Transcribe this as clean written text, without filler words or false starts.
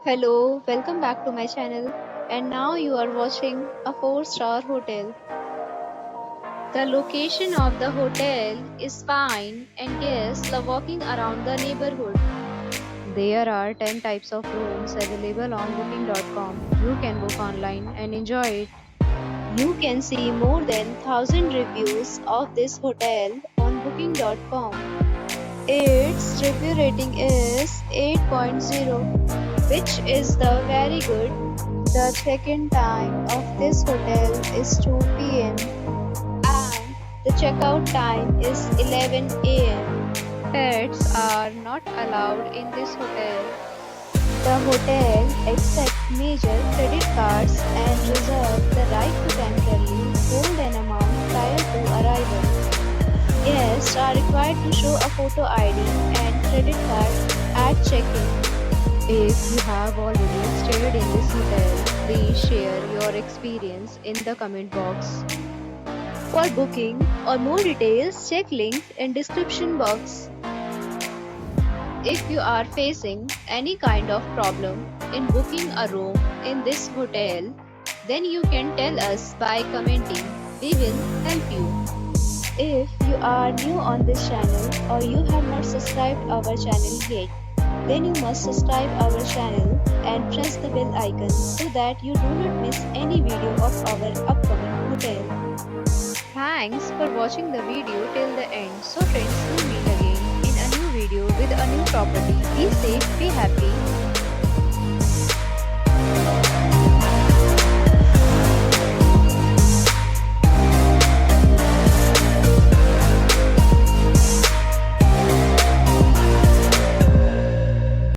Hello, welcome back to my channel. And now you are watching a 4-star hotel. The location of the hotel is fine and guests love walking around the neighborhood. There are 10 types of rooms available on booking.com. You can book online and enjoy it. You can see more than 1000 reviews of this hotel on booking.com. Its review rating is 8.0, which is the very good. The check-in time of this hotel is 2 p.m. and the checkout time is 11 a.m. Pets are not allowed in this hotel. The hotel accepts major credit cards and reserves the right to temporarily hold an amount prior to arrival. Guests are required to show a photo ID and credit card at check-in. If you have already stayed in this hotel, please share your experience in the comment box. For booking or more details, check link in description box. If you are facing any kind of problem in booking a room in this hotel, then you can tell us by commenting. We will help you. If you are new on this channel or you have not subscribed our channel yet, then you must subscribe our channel and press the bell icon so that you do not miss any video of our upcoming hotel. Thanks for watching the video till the end. So friends, we'll meet again in a new video with a new property. Be safe, be happy.